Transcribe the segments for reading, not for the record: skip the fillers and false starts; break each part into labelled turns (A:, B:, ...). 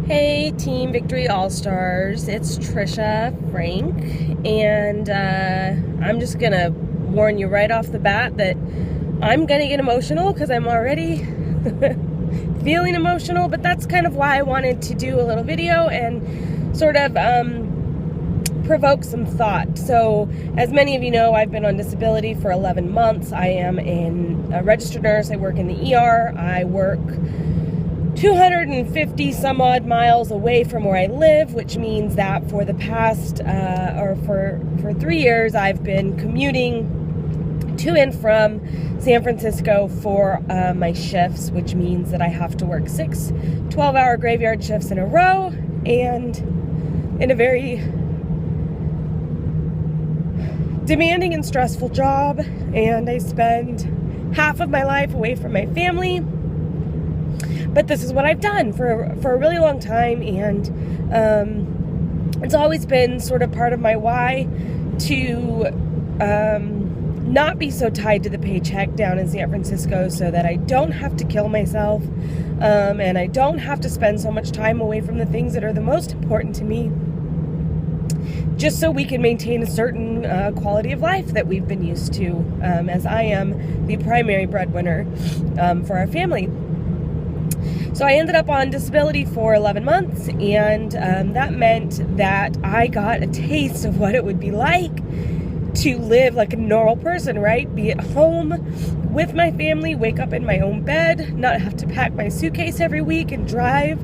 A: Hey, Team Victory All-Stars. It's Trisha Frank, and I'm just gonna warn you right off the bat that I'm gonna get emotional because I'm already feeling emotional, but that's kind of why I wanted to do a little video and sort of provoke some thought. So, as many of you know, I've been on disability for 11 months. I am a registered nurse. I work in the ER. I work 250 some odd miles away from where I live, which means that for the past, for 3 years, I've been commuting to and from San Francisco for my shifts, which means that I have to work 6 12-hour graveyard shifts in a row, and in a very demanding and stressful job, and I spend half of my life away from my family. But this is what I've done for a really long time, and it's always been sort of part of my why to not be so tied to the paycheck down in San Francisco, so that I don't have to kill myself, and I don't have to spend so much time away from the things that are the most important to me, just so we can maintain a certain quality of life that we've been used to, as I am the primary breadwinner for our family. So I ended up on disability for 11 months, and that meant that I got a taste of what it would be like to live like a normal person, right? Be at home with my family, wake up in my own bed, not have to pack my suitcase every week and drive.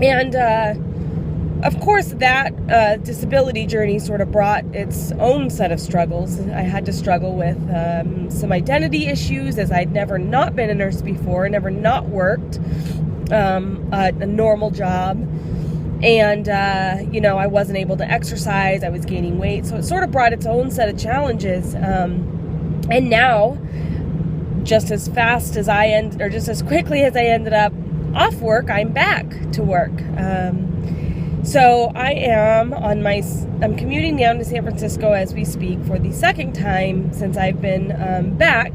A: And of course, that disability journey sort of brought its own set of struggles. I had to struggle with some identity issues, as I'd never not been a nurse before, never not worked a normal job. And, I wasn't able to exercise, I was gaining weight. So it sort of brought its own set of challenges. And now, just as quickly as I ended up off work, I'm back to work. So I'm commuting down to San Francisco as we speak for the second time since I've been back,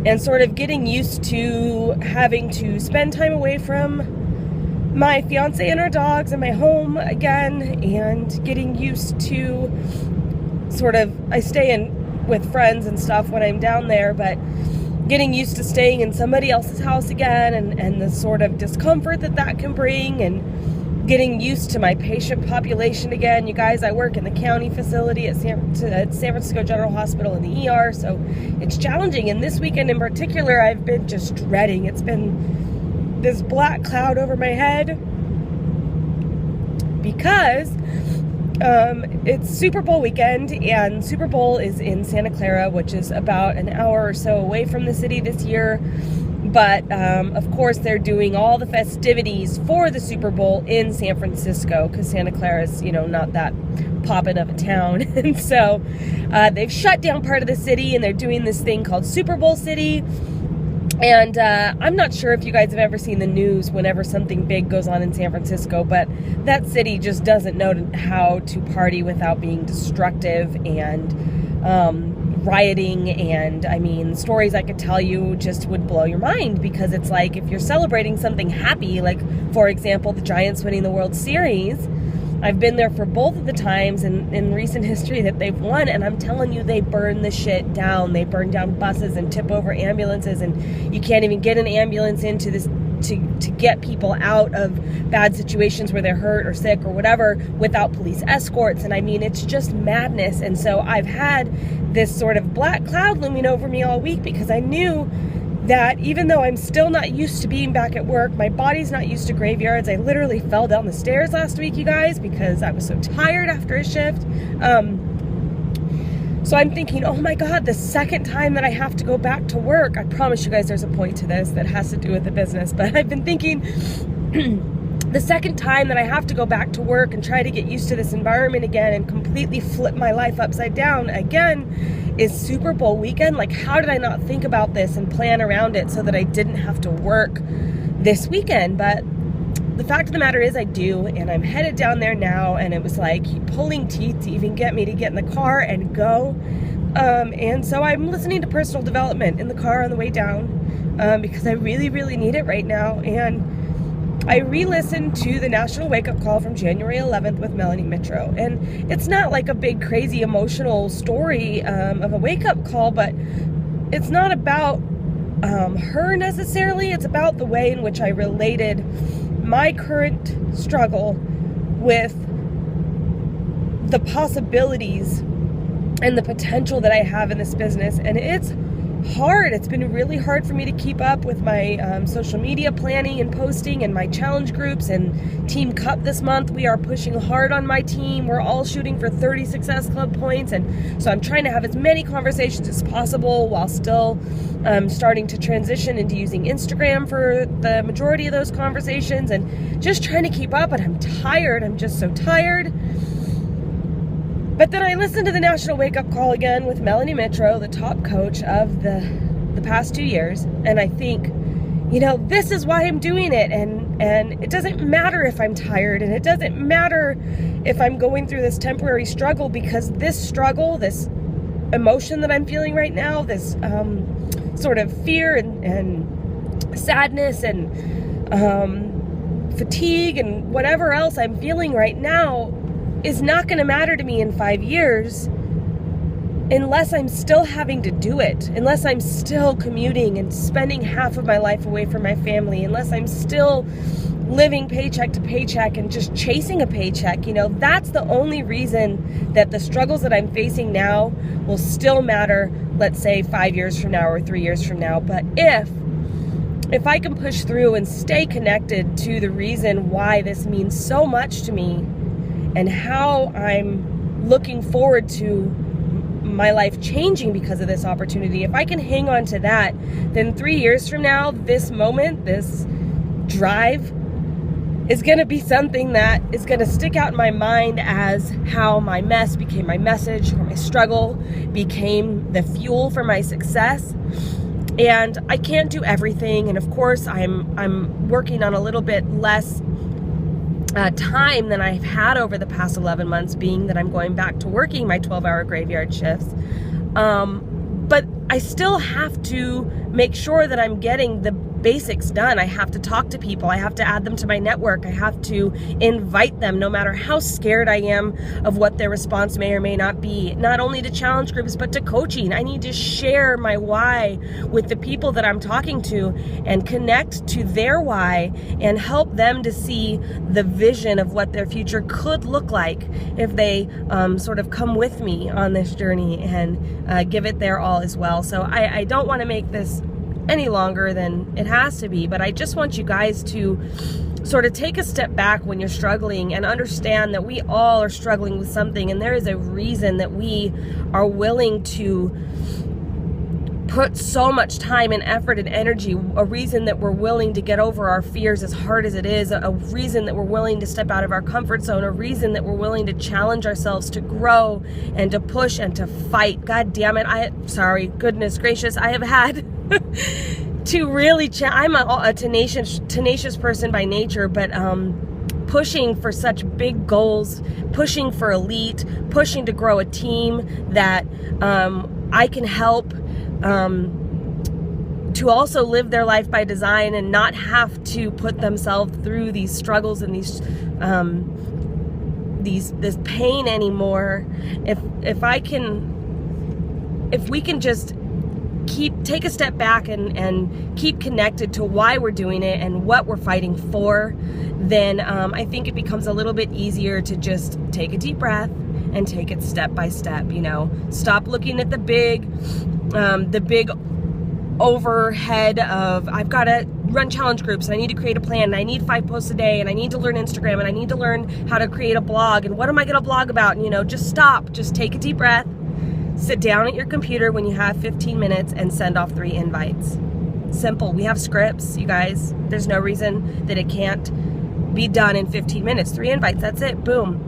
A: and sort of getting used to having to spend time away from my fiance and our dogs and my home again, and getting used to I stay in with friends and stuff when I'm down there, but getting used to staying in somebody else's house again, and the sort of discomfort that can bring, and getting used to my patient population again. You guys, I work in the county facility at San Francisco General Hospital in the ER, so it's challenging. And this weekend in particular, I've been just dreading. It's been this black cloud over my head because it's Super Bowl weekend, and Super Bowl is in Santa Clara, which is about an hour or so away from the city this year. But, of course, they're doing all the festivities for the Super Bowl in San Francisco, because Santa Clara is, not that poppin' of a town. And so they've shut down part of the city, and they're doing this thing called Super Bowl City. And I'm not sure if you guys have ever seen the news whenever something big goes on in San Francisco, but that city just doesn't know how to party without being destructive and rioting. And I mean, stories I could tell you just would blow your mind, because it's like, if you're celebrating something happy, like for example the Giants winning the World Series, I've been there for both of the times in recent history that they've won, and I'm telling you, they burn the shit down. They burn down buses and tip over ambulances, and you can't even get an ambulance into this to get people out of bad situations where they're hurt or sick or whatever without police escorts. And I mean, it's just madness. And so I've had this sort of black cloud looming over me all week, because I knew that even though I'm still not used to being back at work, my body's not used to graveyards. I literally fell down the stairs last week, you guys, because I was so tired after a shift. So I'm thinking, oh my God, the second time that I have to go back to work, I promise you guys there's a point to this that has to do with the business, but I've been thinking the second time that I have to go back to work and try to get used to this environment again and completely flip my life upside down again is Super Bowl weekend. Like, how did I not think about this and plan around it so that I didn't have to work this weekend? But the fact of the matter is I do, and I'm headed down there now, and it was like pulling teeth to even get me to get in the car and go. And so I'm listening to personal development in the car on the way down, because I really, really need it right now. And I re-listened to the National Wake Up Call from January 11th with Melanie Mitro. And it's not like a big, crazy, emotional story of a wake-up call, but it's not about her necessarily. It's about the way in which I related my current struggle with the possibilities and the potential that I have in this business. And it's hard. It's been really hard for me to keep up with my social media planning and posting and my challenge groups and Team Cup this month. We are pushing hard on my team. We're all shooting for 30 Success Club points, and so I'm trying to have as many conversations as possible while still starting to transition into using Instagram for the majority of those conversations and just trying to keep up. And I'm tired. I'm just so tired. But then I listened to the National Wake Up Call again with Melanie Mitro, the top coach of the past 2 years, and I think, you know, this is why I'm doing it, and it doesn't matter if I'm tired, and it doesn't matter if I'm going through this temporary struggle, because this struggle, this emotion that I'm feeling right now, this sort of fear and sadness and fatigue and whatever else I'm feeling right now is not going to matter to me in 5 years unless I'm still having to do it, unless I'm still commuting and spending half of my life away from my family, unless I'm still living paycheck to paycheck and just chasing a paycheck. You know, that's the only reason that the struggles that I'm facing now will still matter, let's say 5 years from now or 3 years from now. But if I can push through and stay connected to the reason why this means so much to me and how I'm looking forward to my life changing because of this opportunity, if I can hang on to that, then 3 years from now, this moment, this drive is going to be something that is going to stick out in my mind as how my mess became my message, or my struggle became the fuel for my success. And I can't do everything, and of course I'm working on a little bit less time than I've had over the past 11 months, being that I'm going back to working my 12-hour graveyard shifts. But I still have to make sure that I'm getting the basics done. I have to talk to people. I have to add them to my network. I have to invite them, no matter how scared I am of what their response may or may not be, not only to challenge groups, but to coaching. I need to share my why with the people that I'm talking to and connect to their why and help them to see the vision of what their future could look like if they sort of come with me on this journey and give it their all as well. So I don't want to make this any longer than it has to be, but I just want you guys to sort of take a step back when you're struggling and understand that we all are struggling with something, and there is a reason that we are willing to put so much time and effort and energy, a reason that we're willing to get over our fears as hard as it is, a reason that we're willing to step out of our comfort zone, a reason that we're willing to challenge ourselves to grow and to push and to fight. God damn it, goodness gracious, I have had to really, I'm a tenacious person by nature, but pushing for such big goals, pushing for elite, pushing to grow a team that I can help to also live their life by design and not have to put themselves through these struggles and this pain anymore. If we can just take a step back and keep connected to why we're doing it and what we're fighting for, then I think it becomes a little bit easier to just take a deep breath and take it step by step. You know, stop looking at the big overhead of I've got to run challenge groups and I need to create a plan and I need 5 posts a day and I need to learn Instagram and I need to learn how to create a blog and what am I going to blog about? And, you know, just stop, just take a deep breath, sit down at your computer when you have 15 minutes and send off 3 invites. Simple. We have scripts, you guys. There's no reason that it can't be done in 15 minutes. 3 invites, that's it. Boom.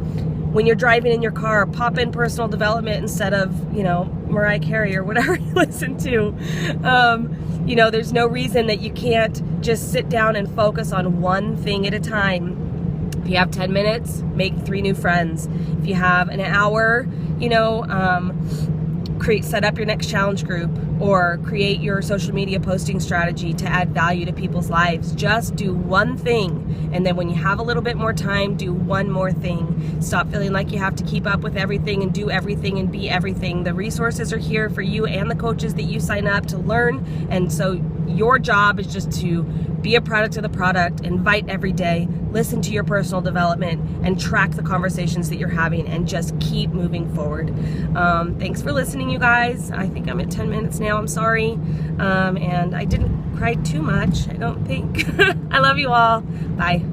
A: When you're driving in your car, pop in personal development instead of, you know, Mariah Carey or whatever you listen to. You know, there's no reason that you can't just sit down and focus on one thing at a time. If you have 10 minutes, make 3 new friends. If you have an hour, you know, set up your next challenge group, or create your social media posting strategy to add value to people's lives. Just do one thing, and then when you have a little bit more time, do one more thing. Stop feeling like you have to keep up with everything and do everything and be everything. The resources are here for you and the coaches that you sign up to learn, and so your job is just to be a product of the product, invite every day, listen to your personal development, and track the conversations that you're having, and just keep moving forward. Thanks for listening, you guys. I think I'm at 10 minutes now. I'm sorry. And I didn't cry too much, I don't think. I love you all. Bye.